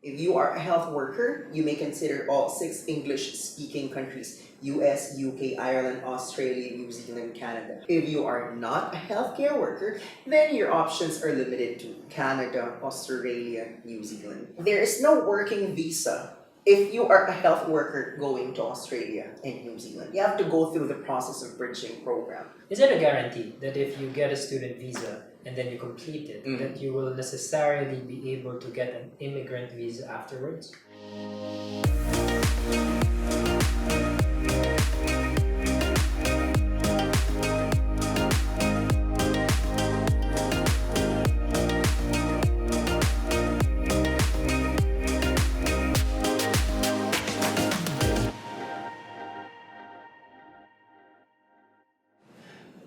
If you are a health worker, you may consider all 6 English-speaking countries: US, UK, Ireland, Australia, New Zealand, Canada. If you are not a healthcare worker, then your options are limited to Canada, Australia, New Zealand. There is no working visa if you are a health worker going to Australia and New Zealand. You have to go through the process of bridging program. Is it a guarantee that if you get a student visa and then you complete it, that you will necessarily be able to get an immigrant visa afterwards?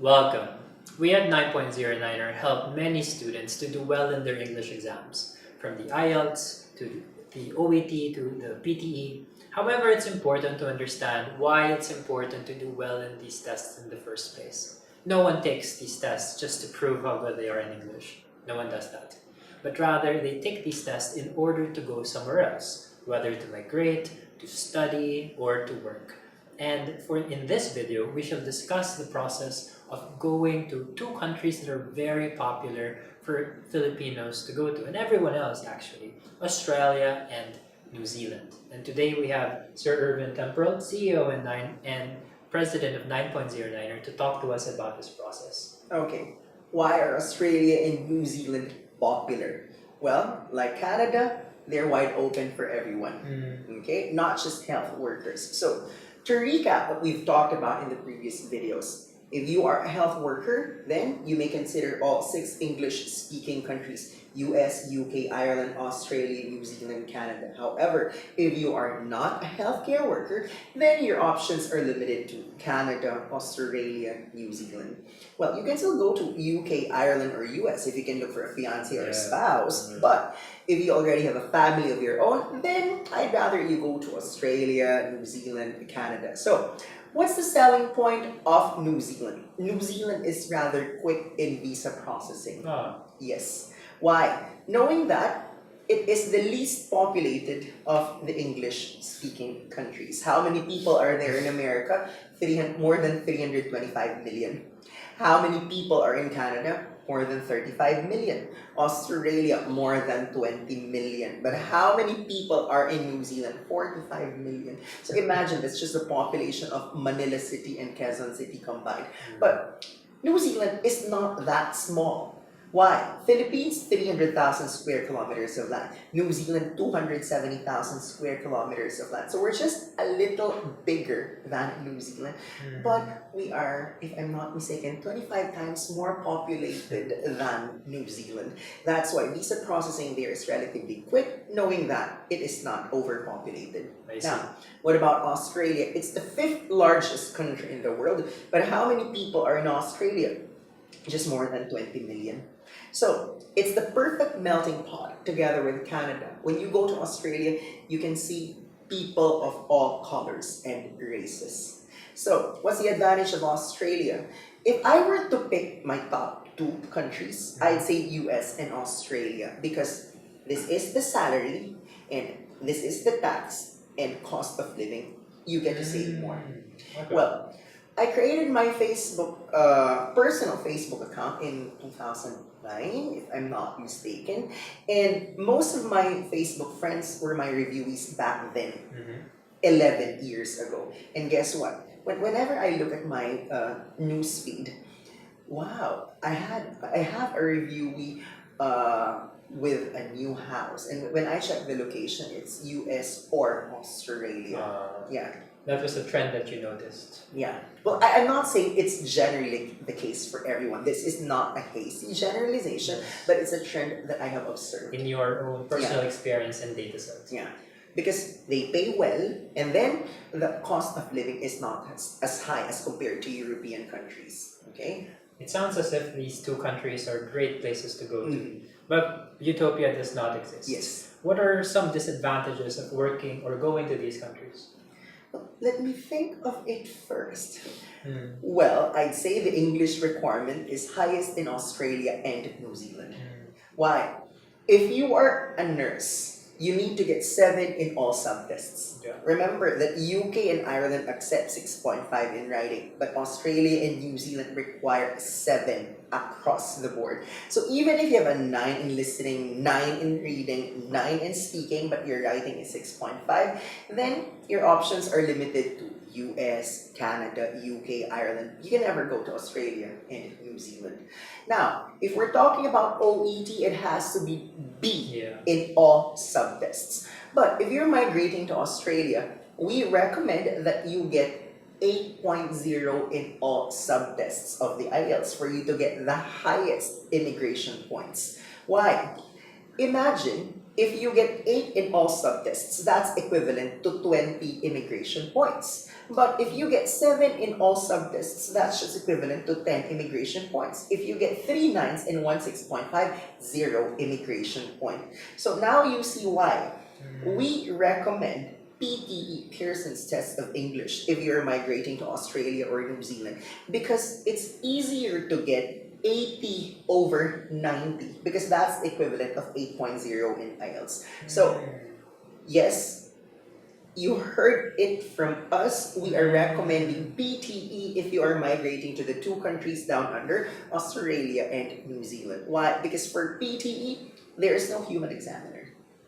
Welcome. We at 9.09er help many students to do well in their English exams, from the IELTS to the OET to the PTE. However, it's important to understand why it's important to do well in these tests in the first place. No one takes these tests just to prove how good they are in English. No one does that. But rather, they take these tests in order to go somewhere else, whether to migrate, to study, or to work. And in this video, we shall discuss the process of going to 2 countries that are very popular for Filipinos to go to, and everyone else actually, Australia and New Zealand. And today we have Sir Ervin Temporal, CEO and President of 9.09er, to talk to us about this process. Okay, why are Australia and New Zealand popular? Well, like Canada, they're wide open for everyone, okay? Not just health workers. So, to recap what we've talked about in the previous videos, if you are a health worker, then you may consider all 6 English-speaking countries: US, UK, Ireland, Australia, New Zealand, Canada. However, if you are not a healthcare worker, then your options are limited to Canada, Australia, New Zealand. Well, you can still go to UK, Ireland, or US if you can look for a fiancé or a spouse, but if you already have a family of your own, then I'd rather you go to Australia, New Zealand, Canada. So, what's the selling point of New Zealand? New Zealand is rather quick in visa processing. Yes. Why? Knowing that it is the least populated of the English-speaking countries. How many people are there in America? More than 325 million. How many people are in Canada? More than 35 million. Australia, more than 20 million. But how many people are in New Zealand? 45 million. So imagine, that's just the population of Manila City and Quezon City combined. But New Zealand is not that small. Why? Philippines, 300,000 square kilometers of land. New Zealand, 270,000 square kilometers of land. So we're just a little bigger than New Zealand. But we are, if I'm not mistaken, 25 times more populated than New Zealand. That's why visa processing there is relatively quick, knowing that it is not overpopulated. Now, what about Australia? It's the 5th largest country in the world. But how many people are in Australia? Just more than 20 million. So, it's the perfect melting pot together with Canada. When you go to Australia, you can see people of all colors and races. So, what's the advantage of Australia? If I were to pick my top 2 countries, I'd say US and Australia, because this is the salary and this is the tax and cost of living. You get to save more. Okay. Well, I created my personal Facebook account in 2009, if I'm not mistaken. And most of my Facebook friends were my reviewees back then, 11 years ago. And guess what? Whenever I look at my newsfeed, wow, I have a reviewee with a new house. And when I check the location, it's US or Australia. Yeah. That was a trend that you noticed. Yeah. Well, I'm not saying it's generally the case for everyone. This is not a hasty generalization, but it's a trend that I have observed. In your own personal experience and data sets. Yeah. Because they pay well, and then the cost of living is not as high as compared to European countries. Okay? It sounds as if these 2 countries are great places to go to. But utopia does not exist. Yes. What are some disadvantages of working or going to these countries? Let me think of it first. Well, I'd say the English requirement is highest in Australia and New Zealand. Why? If you are a nurse, you need to get 7 in all subtests. Yeah. Remember that UK and Ireland accept 6.5 in writing, but Australia and New Zealand require 7 across the board. So even if you have a 9 in listening, 9 in reading, 9 in speaking, but your writing is 6.5, then your options are limited to US, Canada, UK, Ireland. You can never go to Australia and New Zealand. Now, if we're talking about OET, it has to be B in all subtests. But if you're migrating to Australia, we recommend that you get 8.0 in all subtests of the IELTS for you to get the highest immigration points. Why? Imagine if you get 8 in all subtests, that's equivalent to 20 immigration points. But if you get 7 in all subtests, that's just equivalent to 10 immigration points. If you get 3 9s in 1 6.5, 0 immigration point. So now you see why we recommend PTE, Pearson's Test of English, if you're migrating to Australia or New Zealand, because it's easier to get 80 over 90 because that's the equivalent of 8.0 in IELTS. So, yes, you heard it from us. We are recommending PTE if you are migrating to the 2 countries down under, Australia and New Zealand. Why? Because for PTE, there is no human examiner.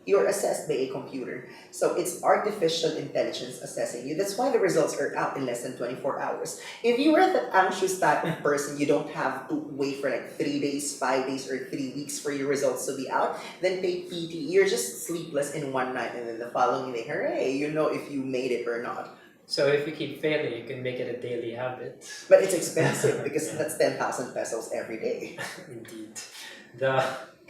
You're assessed by a computer. So it's artificial intelligence assessing you. That's why the results are out in less than 24 hours. If you are that anxious type of person, you don't have to wait for like 3 days, 5 days, or 3 weeks for your results to be out, then take PT. You're just sleepless in one night and then the following day, hooray, you know if you made it or not. So if you keep failing, you can make it a daily habit. But it's expensive because that's 10,000 pesos every day. Indeed.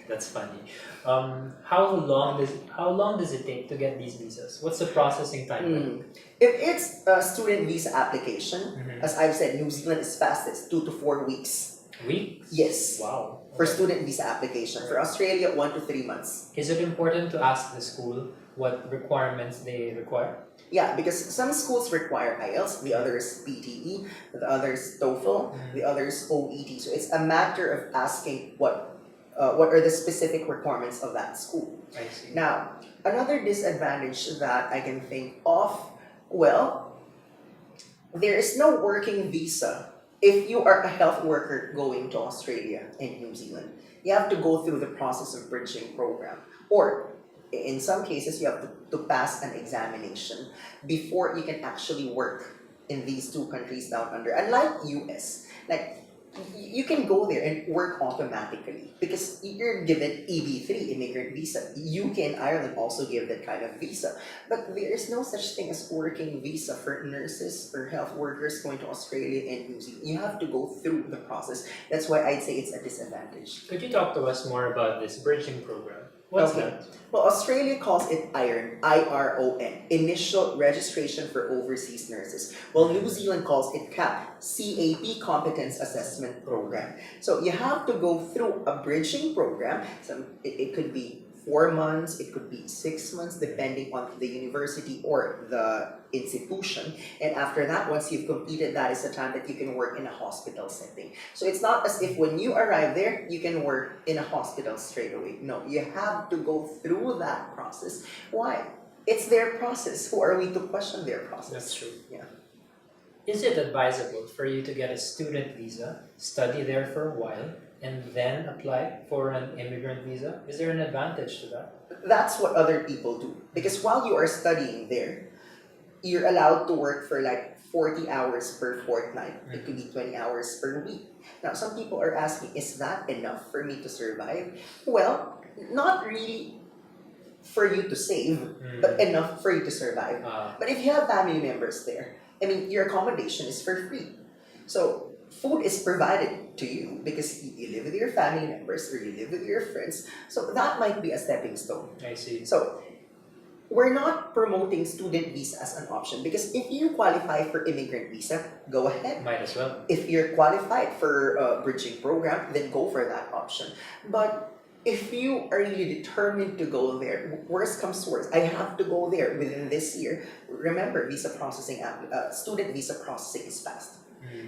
That's funny. How long does it take to get these visas? What's the processing time? If it's a student visa application, as I've said, New Zealand is fastest, 2 to 4 weeks. Weeks? Yes. Wow. For student visa application. For Australia, 1 to 3 months. Is it important to ask the school what requirements they require? Yeah, because some schools require IELTS, the others PTE, the others TOEFL, the others OET. So it's a matter of asking what are the specific requirements of that school. I see. Now, another disadvantage that I can think of, well, there is no working visa if you are a health worker going to Australia and New Zealand. You have to go through the process of bridging program. Or, in some cases, you have to pass an examination before you can actually work in these 2 countries down under. Unlike US, like, you can go there and work automatically because you're given EB3 immigrant visa. UK and Ireland also give that kind of visa. But there is no such thing as working visa for nurses or health workers going to Australia and New Zealand. You have to go through the process. That's why I'd say it's a disadvantage. Could you talk to us more about this bridging program? What's that? Well, Australia calls it IRON, IRON, Initial Registration for Overseas Nurses, while New Zealand calls it CAP, CAP, Competence Assessment Program. So you have to go through a bridging program. So it could be 4 months, it could be 6 months, depending on the university or the institution. And after that, once you've completed that, is the time that you can work in a hospital setting. So it's not as if when you arrive there, you can work in a hospital straight away. No, you have to go through that process. Why? It's their process. Who are we to question their process? That's true. Yeah. Is it advisable for you to get a student visa, study there for a while, and then apply for an immigrant visa? Is there an advantage to that? That's what other people do. Because while you are studying there, you're allowed to work for like 40 hours per fortnight. It could be 20 hours per week. Now, some people are asking, is that enough for me to survive? Well, not really for you to save, but enough for you to survive. But if you have family members there, I mean, your accommodation is for free. So, food is provided to you because you live with your family members or you live with your friends. So that might be a stepping stone. I see. So we're not promoting student visa as an option because if you qualify for immigrant visa, go ahead. Might as well. If you're qualified for a bridging program, then go for that option. But if you are really determined to go there, worst comes to worst, I have to go there within this year. Remember, student visa processing is fast.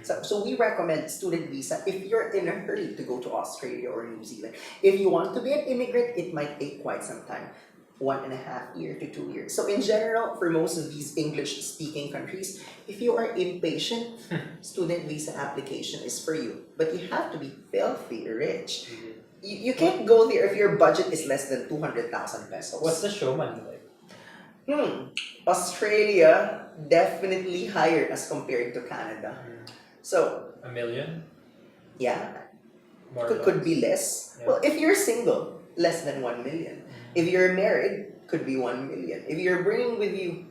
So we recommend student visa if you're in a hurry to go to Australia or New Zealand. If you want to be an immigrant, it might take quite some time. 1.5 year to 2 years. So in general, for most of these English-speaking countries, if you are impatient, student visa application is for you. But you have to be filthy rich. You can't go there if your budget is less than 200,000 pesos. What's the show money like? Australia, definitely higher as compared to Canada. So, $1 million? yeah, More could be less. Yeah. Well, if you're single, less than 1 million. If you're married, could be 1 million. If you're bringing with you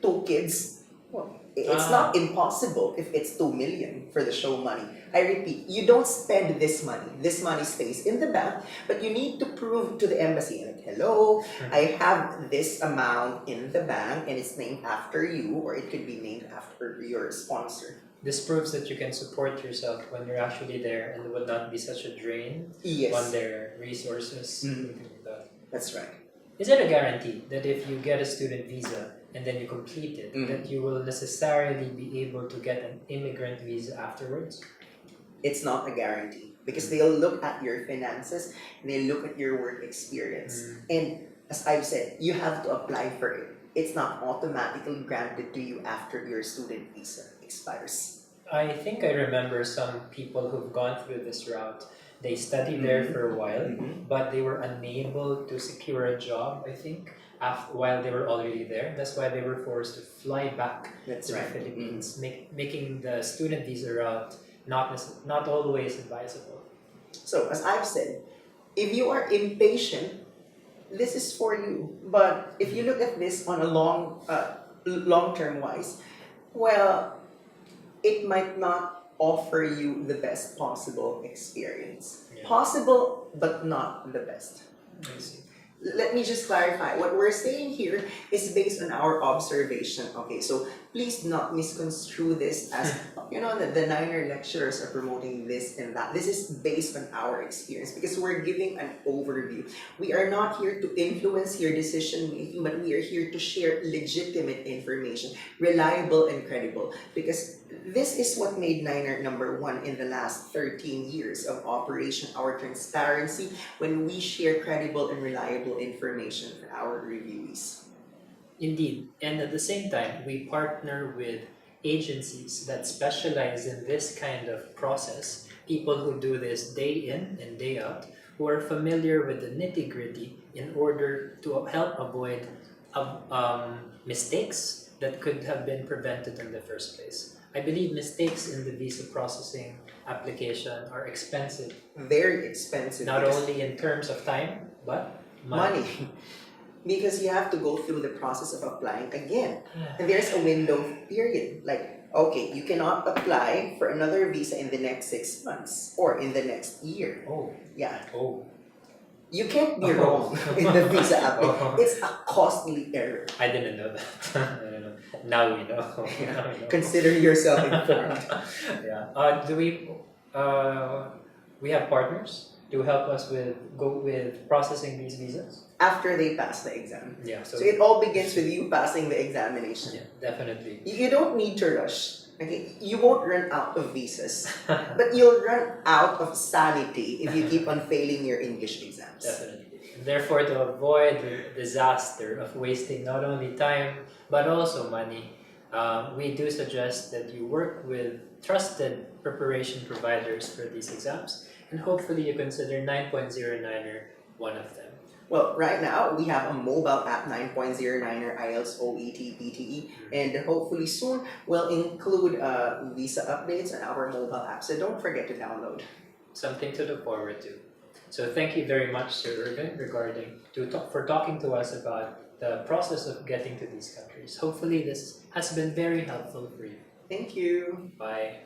2 kids, well, it's not impossible if it's 2 million for the show money. I repeat, you don't spend this money. This money stays in the bank, but you need to prove to the embassy, like, hello, I have this amount in the bank and it's named after you, or it could be named after your sponsor. This proves that you can support yourself when you're actually there and it would not be such a drain on their resources. Something like that. That's right. Is it a guarantee that if you get a student visa and then you complete it, that you will necessarily be able to get an immigrant visa afterwards? It's not a guarantee because they'll look at your finances and they look at your work experience. And as I've said, you have to apply for it. It's not automatically granted to you after your student visa expires. I think I remember some people who've gone through this route. They studied there for a while, but they were unable to secure a job, I think, while they were already there. That's why they were forced to fly back to the Philippines, making the student visa route not always advisable. So, as I've said, if you are impatient, this is for you. But if you look at this on a long-term wise, well, it might not offer you the best possible experience. Possible, but not the best. I see. Let me just clarify. What we're saying here is based on our observation. Okay, so please do not misconstrue this as, the Niner lecturers are promoting this and that. This is based on our experience because we're giving an overview. We are not here to influence your decision making, but we are here to share legitimate information, reliable and credible. Because this is what made Niner #1 in the last 13 years of operation, our transparency, when we share credible and reliable information for our reviewees. Indeed, and at the same time, we partner with agencies that specialize in this kind of process, people who do this day in and day out, who are familiar with the nitty-gritty in order to help avoid mistakes that could have been prevented in the first place. I believe mistakes in the visa processing application are expensive. Very expensive. Not only in terms of time, but money. Because you have to go through the process of applying again. And there's a window period. Like, okay, you cannot apply for another visa in the next 6 months or in the next year. Yeah. You can't be wrong in the visa application. It's a costly error. I didn't know that. I don't know. Now we know. Now we know. Consider yourself informed. Do we have partners to help us with processing these visas? After they pass the exam. So it all begins with you passing the examination. Definitely. You don't need to rush. Okay? You won't run out of visas, but you'll run out of sanity if you keep on failing your English exams. Definitely. Therefore, to avoid the disaster of wasting not only time but also money, we do suggest that you work with trusted preparation providers for these exams, and hopefully you consider 9.09er one of them. Well, right now, we have a mobile app, 9.09er IELTS OET PTE, and hopefully soon we'll include visa updates on our mobile app, so don't forget to download. Something to look forward to. So thank you very much, Sir Ervin, for talking to us about the process of getting to these countries. Hopefully this has been very helpful for you. Thank you. Bye.